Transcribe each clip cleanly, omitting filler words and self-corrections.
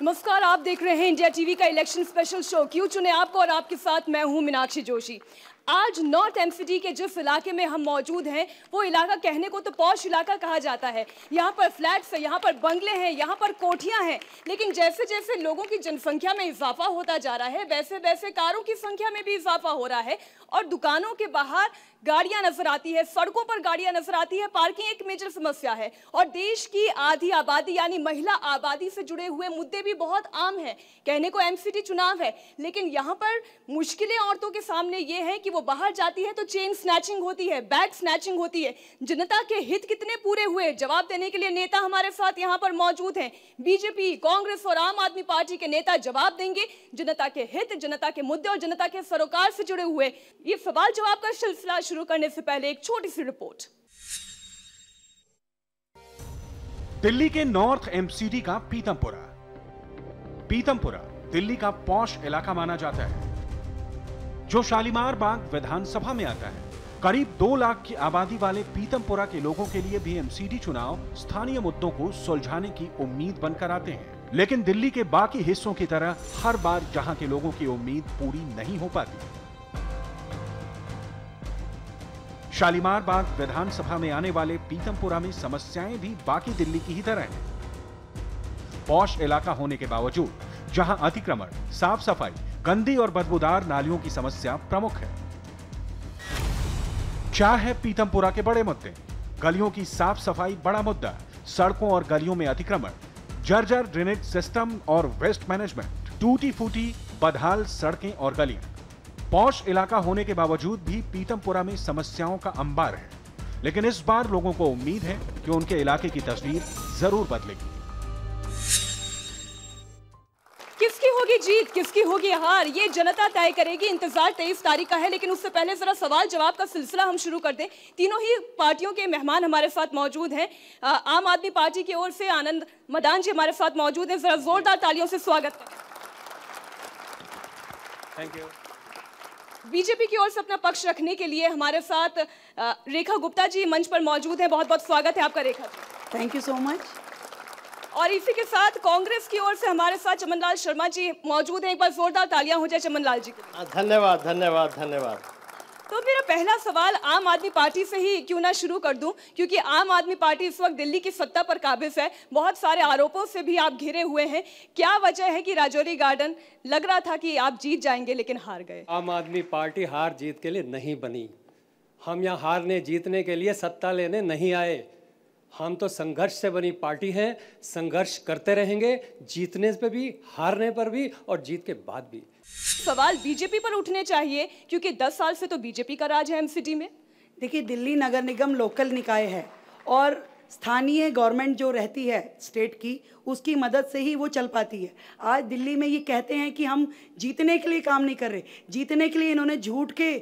नमस्कार, आप देख रहे हैं इंडिया टीवी का इलेक्शन स्पेशल शो क्यों चुने आपको, और आपके साथ मैं हूं मीनाक्षी जोशी। आज नॉर्थ एमसीडी के जिस इलाके में हम मौजूद हैं वो इलाका कहने को तो पॉश इलाका कहा जाता है। यहाँ पर फ्लैट्स है, यहाँ पर बंगले हैं, यहाँ पर कोठियाँ हैं, लेकिन जैसे जैसे लोगों की जनसंख्या में इजाफा होता जा रहा है वैसे वैसे कारों की संख्या में भी इजाफा हो रहा है और दुकानों के बाहर गाड़ियां नजर आती है, सड़कों पर गाड़ियां नजर आती है। पार्किंग एक मेजर समस्या है और देश की आधी आबादी यानी महिला आबादी से जुड़े हुए मुद्दे भी बहुत आम हैं। कहने को एमसीडी चुनाव है, लेकिन यहाँ पर मुश्किलें औरतों के सामने ये है कि वो बाहर जाती है तो चेन स्नैचिंग होती है, बैग स्नैचिंग होती है। जनता के हित कितने पूरे हुए, जवाब देने के लिए नेता हमारे साथ यहाँ पर मौजूद हैं। बीजेपी, कांग्रेस और आम आदमी पार्टी के नेता जवाब देंगे जनता के हित, जनता के मुद्दे और जनता के सरोकार से जुड़े हुए। ये सवाल जवाब का सिलसिला शुरू करने से पहले एक छोटी सी रिपोर्ट। दिल्ली के नॉर्थ एमसीडी का पीतमपुरा। पीतमपुरा दिल्ली का पॉश इलाका माना जाता है जो शालीमार बाग विधानसभा में आता है। करीब 2 लाख की आबादी वाले पीतमपुरा के लोगों के लिए भी एमसीडी चुनाव स्थानीय मुद्दों को सुलझाने की उम्मीद बनकर आते हैं, लेकिन दिल्ली के बाकी हिस्सों की तरह हर बार जहां के लोगों की उम्मीद पूरी नहीं हो पाती। शालीमार बाग विधानसभा में आने वाले पीतमपुरा में समस्याएं भी बाकी दिल्ली की ही तरह हैं। पॉश इलाका होने के बावजूद जहां अतिक्रमण, साफ सफाई, गंदी और बदबूदार नालियों की समस्या प्रमुख है। क्या है पीतमपुरा के बड़े मुद्दे? गलियों की साफ सफाई बड़ा मुद्दा, सड़कों और गलियों में अतिक्रमण, जर्जर ड्रेनेज सिस्टम और वेस्ट मैनेजमेंट, टूटी फूटी बदहाल सड़कें और गलियां। पॉश इलाका होने के बावजूद भी पीतमपुरा में समस्याओं का अंबार है, लेकिन इस बार लोगों को उम्मीद है कि उनके इलाके की तस्वीर जरूर बदलेगी। किसकी होगी जीत, किसकी होगी हार, ये जनता तय करेगी। इंतजार 23 तारीख का है, लेकिन उससे पहले जरा सवाल जवाब का सिलसिला हम शुरू कर दें। तीनों ही पार्टियों के मेहमान हमारे साथ मौजूद हैं। आम आदमी पार्टी की ओर से आनंद मदान जी हमारे साथ मौजूद हैं, जरा जोरदार तालियों से स्वागत करें। Thank you. बीजेपी की ओर से अपना पक्ष रखने के लिए हमारे साथ रेखा गुप्ता जी मंच पर मौजूद हैं। बहुत बहुत स्वागत है आपका Rekha ji. Thank you so much. और इसी के साथ कांग्रेस की ओर से हमारे साथ चमनलाल शर्मा जी मौजूद हैं। एक बार जोरदार तालियां हो जाए चमनलाल जी के लिए। धन्यवाद धन्यवाद धन्यवाद। तो मेरा पहला सवाल आम आदमी पार्टी से ही क्यों ना शुरू कर दूं, क्योंकि आम आदमी पार्टी इस वक्त दिल्ली की सत्ता पर काबिज है। बहुत सारे आरोपों से भी आप घिरे हुए हैं। क्या वजह है कि राजौरी गार्डन लग रहा था कि आप जीत जाएंगे लेकिन हार गए? आम आदमी पार्टी हार जीत के लिए नहीं बनी। हम यहाँ हारने जीतने के लिए सत्ता लेने नहीं आए। हम तो संघर्ष से बनी पार्टी हैं, संघर्ष करते रहेंगे, जीतने पे भी, हारने पर भी और जीत के बाद भी। सवाल बीजेपी पर उठने चाहिए क्योंकि 10 साल से तो बीजेपी का राज है एमसीडी में। देखिए, दिल्ली नगर निगम लोकल निकाय है और स्थानीय गवर्नमेंट जो रहती है स्टेट की, उसकी मदद से ही वो चल पाती है। आज दिल्ली में ये कहते हैं कि हम जीतने के लिए काम नहीं कर रहे। जीतने के लिए इन्होंने झूठ के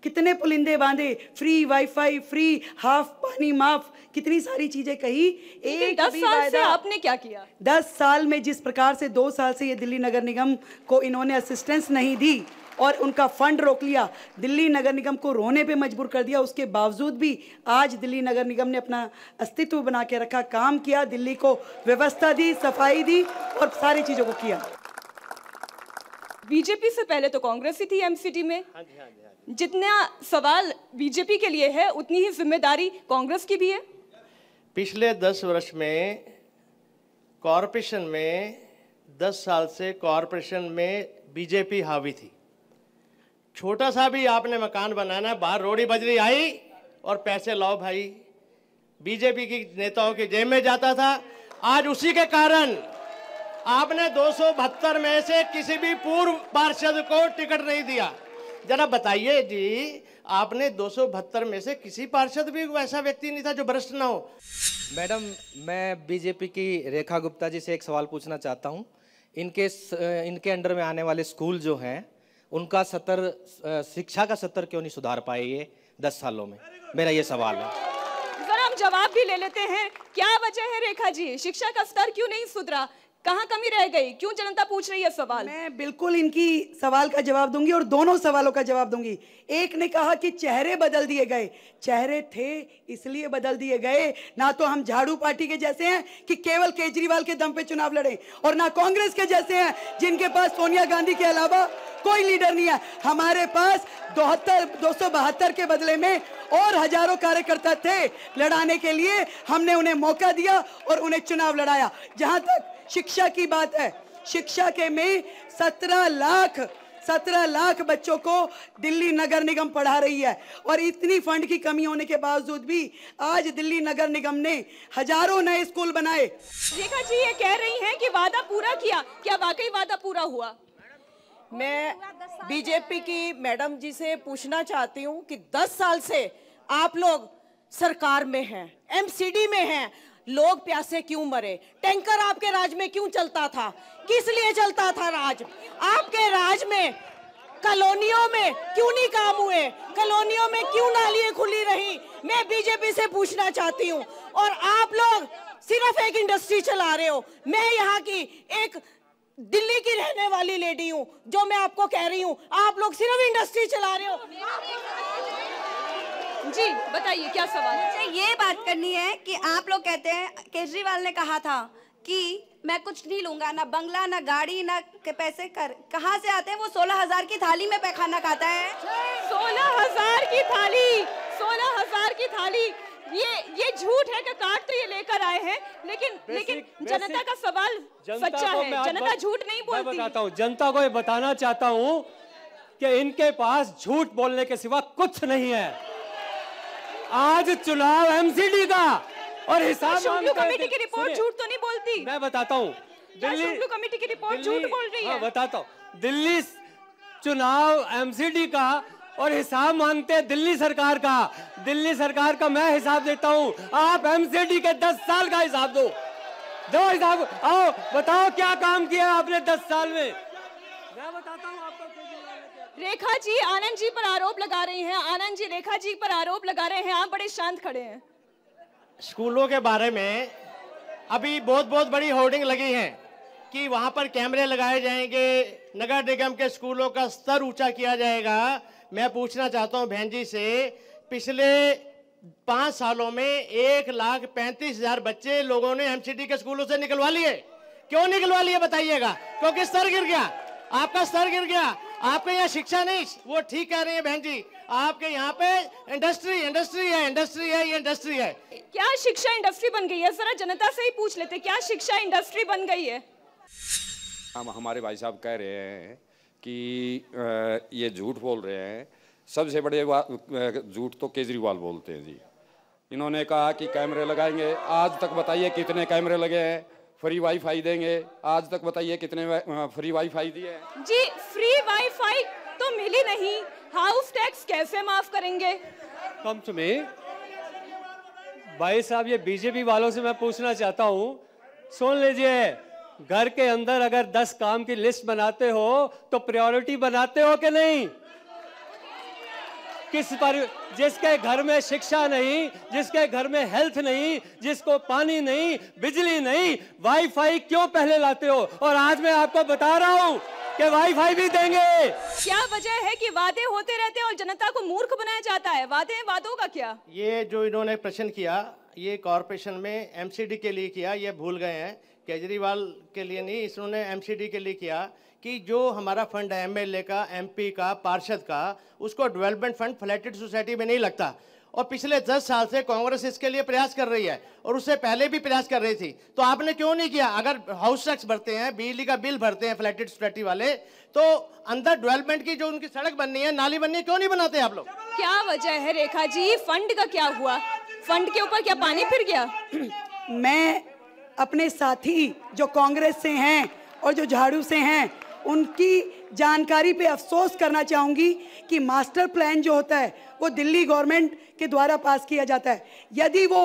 कितने पुलिंदे बांधे, फ्री वाईफाई, फ्री हाफ पानी माफ, कितनी सारी चीजें कही। एक 10 साल से आपने क्या किया? 10 साल में जिस प्रकार से 2 साल से ये दिल्ली नगर निगम को इन्होंने असिस्टेंस नहीं दी और उनका फंड रोक लिया, दिल्ली नगर निगम को रोने पे मजबूर कर दिया, उसके बावजूद भी आज दिल्ली नगर निगम ने अपना अस्तित्व बना के रखा, काम किया, दिल्ली को व्यवस्था दी, सफाई दी और सारी चीजों को किया। बीजेपी से पहले तो कांग्रेस ही थी एमसीडी में। जितना सवाल बीजेपी के लिए है उतनी ही जिम्मेदारी कांग्रेस की भी है। पिछले 10 वर्ष में कॉरपोरेशन में 10 साल से कॉरपोरेशन में बीजेपी हावी थी। छोटा सा भी आपने मकान बनाना, बाहर रोड़ी बजरी आई और पैसे लाओ भाई, बीजेपी की नेताओं की जेब में जाता था। आज उसी के कारण आपने 272 में से किसी भी पूर्व पार्षद को टिकट नहीं दिया। जरा बताइए जी, आपने 272 में से किसी पार्षद भी वैसा व्यक्ति नहीं था जो भ्रष्ट ना हो। मैडम, मैं बीजेपी की रेखा गुप्ता जी से एक सवाल पूछना चाहता हूं। इनके अंडर में आने वाले स्कूल जो हैं, उनका स्तर, शिक्षा का स्तर क्यों नहीं सुधार पाए ये 10 सालों में? मेरा ये सवाल है। जरा हम जवाब भी ले लेते हैं। क्या वजह है रेखा जी, शिक्षा का स्तर क्यों नहीं सुधरा? कहाँ कमी रह गई? क्यों जनता पूछ रही है सवाल? मैं बिल्कुल इनकी सवाल का जवाब दूंगी और दोनों सवालों का जवाब दूंगी। एक ने कहा कि चेहरे बदल दिए गए, चेहरे थे इसलिए बदल दिए गए, ना तो हम झाड़ू पार्टी के जैसे हैं कि केवल केजरीवाल के दम पे चुनाव लड़े, और ना कांग्रेस के जैसे हैं जिनके पास सोनिया गांधी के अलावा कोई लीडर नहीं है। हमारे पास 272 के बदले में और हजारों कार्यकर्ता थे लड़ाने के लिए। हमने उन्हें मौका दिया और उन्हें चुनाव लड़ाया। जहां तक शिक्षा की बात है, शिक्षा के में 17 लाख बच्चों को दिल्ली नगर निगम पढ़ा रही है, और इतनी फंड की कमी होने के बावजूद भी आज दिल्ली नगर निगम ने हजारों नए स्कूल बनाए। रेखा जी ये कह रही हैं कि वादा पूरा किया, क्या वाकई वादा पूरा हुआ? मैं बीजेपी की मैडम जी से पूछना चाहती हूं कि 10 साल से आप लोग सरकार में हैं, एमसीडी में हैं, लोग प्यासे क्यों मरे? टैंकर आपके राज में क्यों चलता था? किस लिए चलता था राज? आपके राज में कॉलोनियों में क्यों नहीं काम हुए? कॉलोनियों में क्यों नालियां खुली रही? मैं बीजेपी से पूछना चाहती हूँ। और आप लोग सिर्फ एक इंडस्ट्री चला रहे हो। मैं यहाँ की एक दिल्ली की रहने वाली लेडी हूँ, जो मैं आपको कह रही हूँ, आप लोग सिर्फ इंडस्ट्री चला रहे हो। जी बताइए क्या सवाल है? मुझे ये बात करनी है कि आप लोग कहते हैं, केजरीवाल ने कहा था कि मैं कुछ नहीं लूंगा, ना बंगला, ना गाड़ी, ना पैसे कर कहाँ से आते हैं? वो 16,000 की थाली में पैखाना खाता है। 16,000 की थाली, 16,000 की थाली, ये झूठ है कि कार्ड तो ये लेकर आए हैं, लेकिन जनता का सवाल सच्चा है, जनता झूठ नहीं बोलती। मैं बताता हूँ, जनता को ये बताना चाहता हूँ कि इनके पास झूठ बोलने के सिवा कुछ नहीं है। आज चुनाव एमसीडी का और हिसाब शुक्लू कमेटी की रिपोर्ट झूठ तो नहीं बोलती। मैं बताता हूँ, दिल्ली शुक्लू कमेटी की रिपोर्ट झूठ बोल रही है। हाँ, बताता हूँ, दिल्ली चुनाव एमसीडी का और हिसाब मांगते हैं दिल्ली सरकार का। दिल्ली सरकार का मैं हिसाब देता हूँ, आप एमसीडी के 10 साल का हिसाब दो हिसाब। आओ बताओ क्या काम किया आपने 10 साल में। मैं बताता हूँ आपको। रेखा जी आनंद जी पर आरोप लगा रही हैं, आनंद जी रेखा जी पर आरोप लगा रहे हैं, आप बड़े शांत खड़े हैं। स्कूलों के बारे में अभी बहुत बड़ी होर्डिंग लगी है कि वहां पर कैमरे लगाए जाएंगे, नगर निगम के स्कूलों का स्तर ऊंचा किया जाएगा। मैं पूछना चाहता हूं बहन जी से, पिछले 5 सालों में 1,35,000 बच्चे लोगों ने एमसीडी के स्कूलों से निकलवा लिए। क्यों निकलवा लिए बताइएगा? क्योंकि स्तर गिर गया, आपका स्तर गिर गया। आपके यहाँ शिक्षा नहीं, वो ठीक कह रही है बहन जी, आपके यहाँ पे इंडस्ट्री है, ये इंडस्ट्री है। क्या शिक्षा इंडस्ट्री बन गई है? जरा जनता से ही पूछ लेते, क्या शिक्षा इंडस्ट्री बन गई है? हमारे भाई साहब कह रहे हैं कि ये झूठ बोल रहे हैं। सबसे बड़े झूठ तो केजरीवाल बोलते हैं जी। इन्होंने कहा कि कैमरे लगाएंगे, आज तक बताइए कितने कैमरे लगे हैं? फ्री वाईफाई देंगे, आज तक बताइए कितने फ्री वाईफाई दिए हैं? जी फ्री वाईफाई तो मिली नहीं, हाउस टैक्स कैसे माफ करेंगे? कम टू मी भाई साहब, ये बीजेपी वालों से मैं पूछना चाहता हूँ, सुन लीजिए, घर के अंदर अगर 10 काम की लिस्ट बनाते हो तो प्रायोरिटी बनाते हो कि नहीं? किस पर, जिसके घर में शिक्षा नहीं, जिसके घर में हेल्थ नहीं, जिसको पानी नहीं, बिजली नहीं, वाईफाई क्यों पहले लाते हो? और आज मैं आपको बता रहा हूं कि वाईफाई भी देंगे। क्या वजह है कि वादे होते रहते हैं और जनता को मूर्ख बनाया जाता है? वादों का क्या? ये जो इन्होंने प्रश्न किया, ये कॉरपोरेशन में एमसीडी के लिए किया, ये भूल गए हैं, केजरीवाल के लिए नहीं, इन्होंने एमसीडी के लिए किया कि जो हमारा फंड है एमएलए का, एमपी का, पार्षद का, उसको डेवलपमेंट फंड फ्लैटेड सोसाइटी में नहीं लगता। और पिछले 10 साल से कांग्रेस इसके लिए प्रयास कर रही है और उससे पहले भी प्रयास कर रही थी। तो आपने क्यों नहीं किया? अगर हाउस टैक्स भरते हैं, बिजली का बिल भरते हैं फ्लैटेड सोसाइटी वाले, तो अंदर डेवलपमेंट की जो उनकी सड़क बननी है, नाली बननी है, क्यों नहीं बनाते आप लोग? क्या वजह है रेखा जी? फंड का क्या हुआ? फंड के ऊपर क्या पानी फिर गया? मैं अपने साथी जो कांग्रेस से हैं और जो झाड़ू से हैं, उनकी जानकारी पे अफसोस करना चाहूंगी कि मास्टर प्लान जो होता है वो दिल्ली गवर्नमेंट के द्वारा पास किया जाता है। यदि वो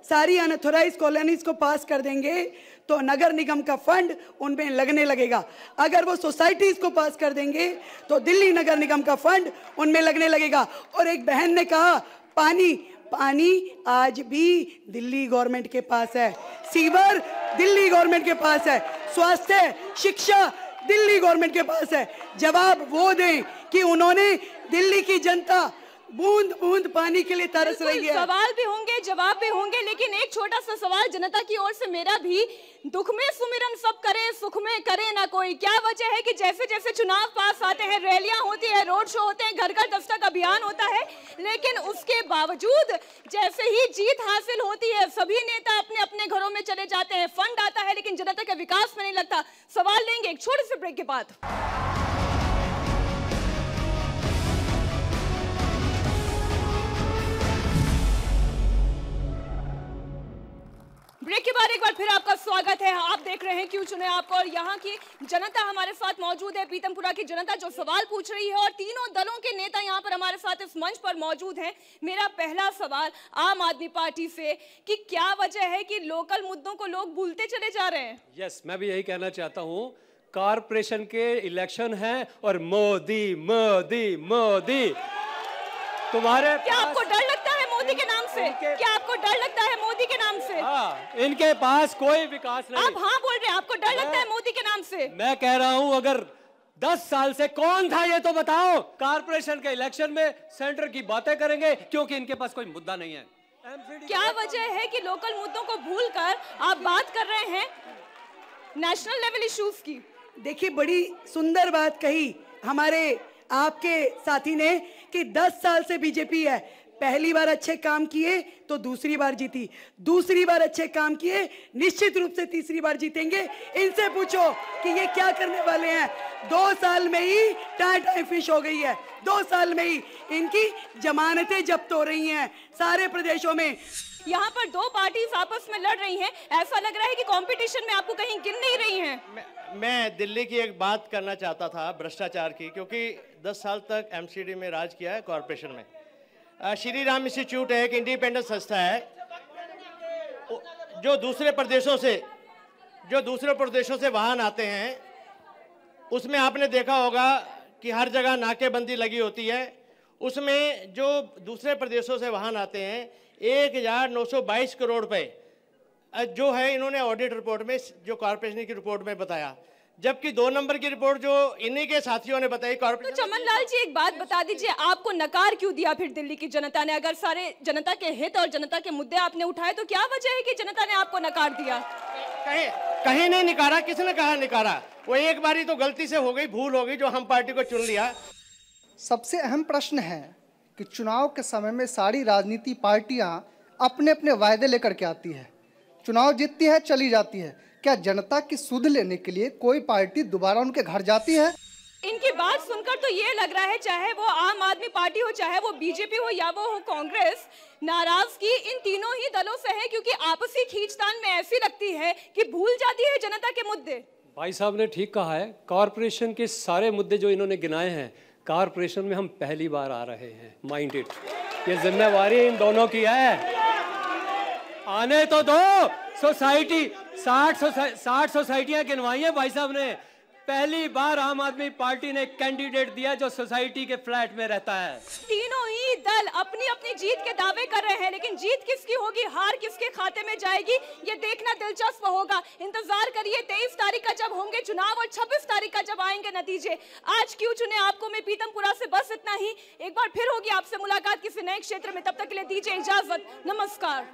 सारी अनऑथराइज्ड कॉलोनीज को पास कर देंगे तो नगर निगम का फंड उनमें लगने लगेगा। अगर वो सोसाइटीज को पास कर देंगे तो दिल्ली नगर निगम का फंड उनमें लगने लगेगा। और एक बहन ने कहा पानी आज भी दिल्ली गवर्नमेंट के पास है, सीवर दिल्ली गवर्नमेंट के पास है, स्वास्थ्य, शिक्षा दिल्ली गवर्नमेंट के पास है। जवाब वो दें कि उन्होंने दिल्ली की जनता बूंद बूंद पानी के लिए तरस रही है। सवाल भी होंगे, जवाब भी होंगे, लेकिन एक छोटा सा सवाल जनता की ओर से मेरा भी, दुख में सुमिरन सब करे, सुख में करे ना कोई। क्या वजह है कि जैसे जैसे चुनाव पास आते हैं, रैलियां होती है, रोड शो होते हैं, घर घर दस्तक अभियान होता है, लेकिन उसके बावजूद जैसे ही जीत हासिल होती है सभी नेता अपने अपने घरों में चले जाते हैं, फंड आता है लेकिन जनता के विकास में नहीं लगता। सवाल लेंगे एक छोटे से ब्रेक के बाद। ब्रेक के बाद एक बार फिर आपका स्वागत है। आप देख रहे हैं क्यों चुने आपको, और यहाँ की जनता हमारे साथ मौजूद है, पीतमपुरा की जनता जो सवाल पूछ रही है, और तीनों दलों के नेता यहाँ पर हमारे साथ इस मंच पर मौजूद हैं। मेरा पहला सवाल आम आदमी पार्टी से कि क्या वजह है कि लोकल मुद्दों को लोग भूलते चले जा रहे हैं? यस, मैं भी यही कहना चाहता हूँ। कारपोरेशन के इलेक्शन है और मोदी मोदी मोदी तुम्हारे, क्या आपको डर लगता है मोदी के नाम से? क्या आपको डर लगता है मोदी के नाम से? हाँ, इनके पास कोई विकास नहीं। आप हाँ बोल रहे हैं, आपको डर लगता है मोदी के नाम से? मैं कह रहा हूँ अगर 10 साल से कौन था ये तो बताओ। कारपोरेशन के इलेक्शन में सेंटर की बातें करेंगे क्योंकि इनके पास कोई मुद्दा नहीं है। क्या वजह है कि लोकल मुद्दों को भूलकर आप बात कर रहे हैं नेशनल लेवल इश्यूज की? देखिए, बड़ी सुंदर बात कही हमारे आपके साथी ने कि 10 साल से बीजेपी है। पहली बार अच्छे काम किए तो दूसरी बार जीती, दूसरी बार अच्छे काम किए निश्चित रूप से तीसरी बार जीतेंगे। इनसे पूछो कि ये क्या करने वाले हैं। 2 साल में ही टाई फिश हो गई है, 2 साल में ही इनकी जमानतें जब्त हो रही हैं सारे प्रदेशों में। यहाँ पर 2 पार्टीज आपस में लड़ रही हैं, ऐसा लग रहा है कि कंपटीशन में आपको कहीं गिन नहीं रही हैं। मैं दिल्ली की एक बात करना चाहता था, भ्रष्टाचार की, क्योंकि 10 साल तक एमसीडी में राज किया है कॉरपोरेशन में। श्री राम इंस्टीट्यूट है, एक इंडिपेंडेंट संस्था है जो दूसरे प्रदेशों से वाहन आते हैं, उसमें आपने देखा होगा कि हर जगह नाकेबंदी लगी होती है। उसमें जो दूसरे प्रदेशों से वाहन आते हैं 1922 करोड़ रुपए जो है इन्होंने ऑडिट रिपोर्ट में, जो कॉर्पोरेशन की रिपोर्ट में बताया, जबकि 2 नंबर की रिपोर्ट जो इन्हीं के साथियों ने बताई कॉर्पोरेशन। तो चमन लाल जी, एक बात बता दीजिए, आपको नकार क्यों दिया फिर दिल्ली की जनता ने? अगर सारे जनता के हित और जनता के मुद्दे आपने उठाए तो क्या वजह है कि जनता ने आपको नकार दिया? कहीं नहीं निकारा। किसने कहा निकारा? वो एक बारी तो गलती से हो गई, भूल हो गई, जो हम पार्टी को चुन लिया। सबसे अहम प्रश्न है कि चुनाव के समय में सारी राजनीति पार्टियां अपने अपने वायदे लेकर के आती है, चुनाव जीतती है, चली जाती है। क्या जनता की सुध लेने के लिए कोई पार्टी दोबारा उनके घर जाती है? इनकी बात सुनकर तो ये लग रहा है, चाहे वो आम आदमी पार्टी हो, चाहे वो बीजेपी हो या वो हो कांग्रेस, नाराजगी इन तीनों ही दलों से है, क्योंकि आपसी खींचतान में ऐसी लगती है कि भूल जाती है जनता के मुद्दे। भाई साहब ने ठीक कहा है, कॉरपोरेशन के सारे मुद्दे जो इन्होंने गिनाए हैं, कॉरपोरेशन में हम पहली बार आ रहे हैं। माइंड इट, ये जिम्मेवारी इन दोनों की है। आने तो दो। सोसाइटी 60 सोसाइटियां गिनवाई हैं भाई साहब ने। पहली बार आम आदमी पार्टी ने कैंडिडेट दिया जो सोसाइटी के फ्लैट में रहता है। तीनों ही दल अपनी अपनी जीत के दावे कर रहे हैं, लेकिन जीत किसकी होगी, हार किसके खाते में जाएगी, ये देखना दिलचस्प होगा। इंतजार करिए 23 तारीख का जब होंगे चुनाव और 26 तारीख का जब आएंगे नतीजे। आज क्यों चुने आपको में पीतमपुरा से बस इतना ही। एक बार फिर होगी आपसे मुलाकात किसी नए क्षेत्र में, तब तक के लिए दीजिए इजाजत। नमस्कार।